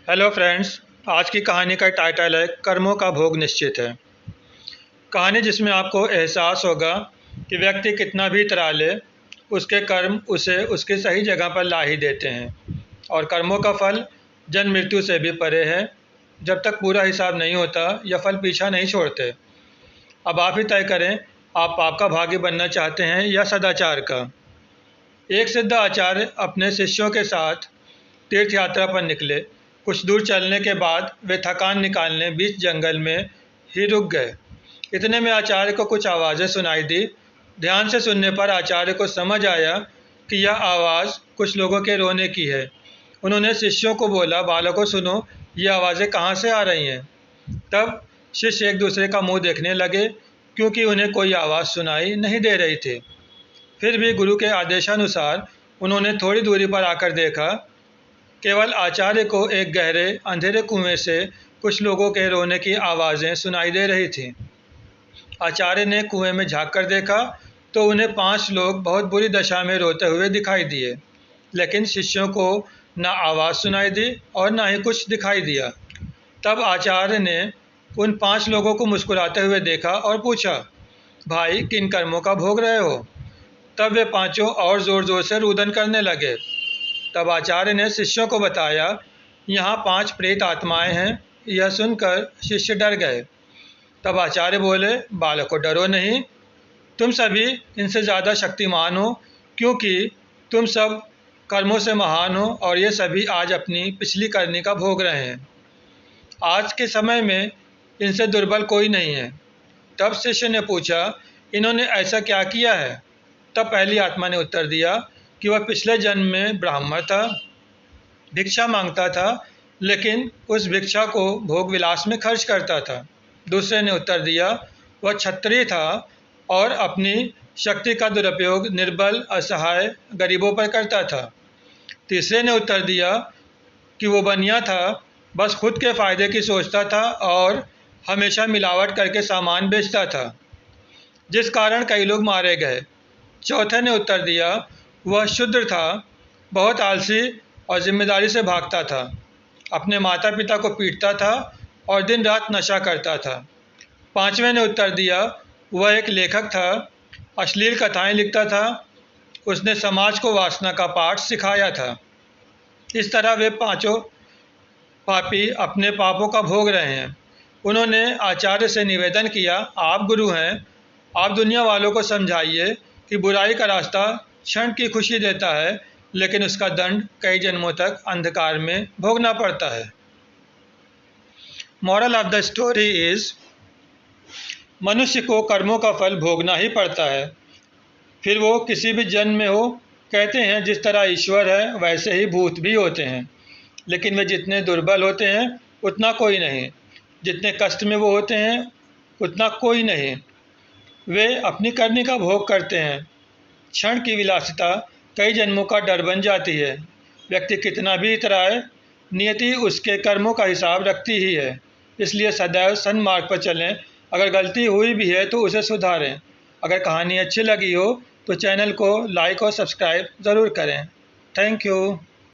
Hello friends. आज की कहानी का टाइटल है कर्मों का भोग निश्चित है। कहानी जिसमें आपको एहसास होगा कि व्यक्ति कितना भी इतरा ले, उसके कर्म उसे उसकी सही जगह पर ला ही देते हैं और कर्मों का फल जन्म मृत्यु से भी परे है। जब तक पूरा हिसाब नहीं होता यह फल पीछा नहीं छोड़ते। अब आप ही तय करें, आप पाप का भागी बनना चाहते हैं या सदाचार का। एक सिद्ध आचार्य अपने शिष्यों के साथ तीर्थ यात्रा पर निकले। कुछ दूर चलने के बाद वे थकान निकालने बीच जंगल में ही रुक गए। इतने में आचार्य को कुछ आवाज़ें सुनाई दी। ध्यान से सुनने पर आचार्य को समझ आया कि यह आवाज़ कुछ लोगों के रोने की है। उन्होंने शिष्यों को बोला, बालकों सुनो, ये आवाज़ें कहाँ से आ रही हैं। तब शिष्य एक दूसरे का मुंह देखने लगे, क्योंकि उन्हें कोई आवाज़ सुनाई नहीं दे रही थी। फिर भी गुरु के आदेशानुसार उन्होंने थोड़ी दूरी पर आकर देखा। केवल आचार्य को एक गहरे अंधेरे कुएं से कुछ लोगों के रोने की आवाज़ें सुनाई दे रही थीं। आचार्य ने कुएं में झांक कर देखा तो उन्हें 5 लोग बहुत बुरी दशा में रोते हुए दिखाई दिए, लेकिन शिष्यों को न आवाज़ सुनाई दी और न ही कुछ दिखाई दिया। तब आचार्य ने उन 5 लोगों को मुस्कुराते हुए देखा और पूछा, भाई किन कर्मों का भोग रहे हो। तब वे पांचों और ज़ोर ज़ोर से रुदन करने लगे। तब आचार्य ने शिष्यों को बताया, यहाँ 5 प्रेत आत्माएं हैं। यह सुनकर शिष्य डर गए। तब आचार्य बोले, बालकों डरो नहीं, तुम सभी इनसे ज़्यादा शक्तिमान हो, क्योंकि तुम सब कर्मों से महान हो और ये सभी आज अपनी पिछली करनी का भोग रहे हैं। आज के समय में इनसे दुर्बल कोई नहीं है। तब शिष्य ने पूछा, इन्होंने ऐसा क्या किया है। तब पहली आत्मा ने उत्तर दिया कि वह पिछले जन्म में ब्राह्मण था, भिक्षा मांगता था, लेकिन उस भिक्षा को भोग विलास में खर्च करता था। दूसरे ने उत्तर दिया, वह क्षत्रिय था और अपनी शक्ति का दुरुपयोग निर्बल, असहाय, गरीबों पर करता था। तीसरे ने उत्तर दिया कि वो बनिया था, बस खुद के फ़ायदे की सोचता था और हमेशा मिलावट करके सामान बेचता था, जिस कारण कई लोग मारे गए। चौथे ने उत्तर दिया, वह शूद्र था, बहुत आलसी और जिम्मेदारी से भागता था, अपने माता पिता को पीटता था और दिन रात नशा करता था। पांचवें ने उत्तर दिया, वह एक लेखक था, अश्लील कथाएं लिखता था, उसने समाज को वासना का पाठ सिखाया था। इस तरह वे पांचों पापी अपने पापों का भोग रहे हैं। उन्होंने आचार्य से निवेदन किया, आप गुरु हैं, आप दुनिया वालों को समझाइए कि बुराई का रास्ता क्षण की खुशी देता है, लेकिन उसका दंड कई जन्मों तक अंधकार में भोगना पड़ता है। Moral of the story is, मनुष्य को कर्मों का फल भोगना ही पड़ता है, फिर वो किसी भी जन्म में हो। कहते हैं जिस तरह ईश्वर है वैसे ही भूत भी होते हैं, लेकिन वे जितने दुर्बल होते हैं उतना कोई नहीं, जितने कष्ट में वो होते हैं उतना कोई नहीं। वे अपनी करनी का भोग करते हैं। क्षण की विलासिता कई जन्मों का डर बन जाती है। व्यक्ति कितना भी इतराए, नियति उसके कर्मों का हिसाब रखती ही है। इसलिए सदैव सन्मार्ग पर चलें। अगर गलती हुई भी है तो उसे सुधारें। अगर कहानी अच्छी लगी हो तो चैनल को लाइक और सब्सक्राइब ज़रूर करें। Thank you.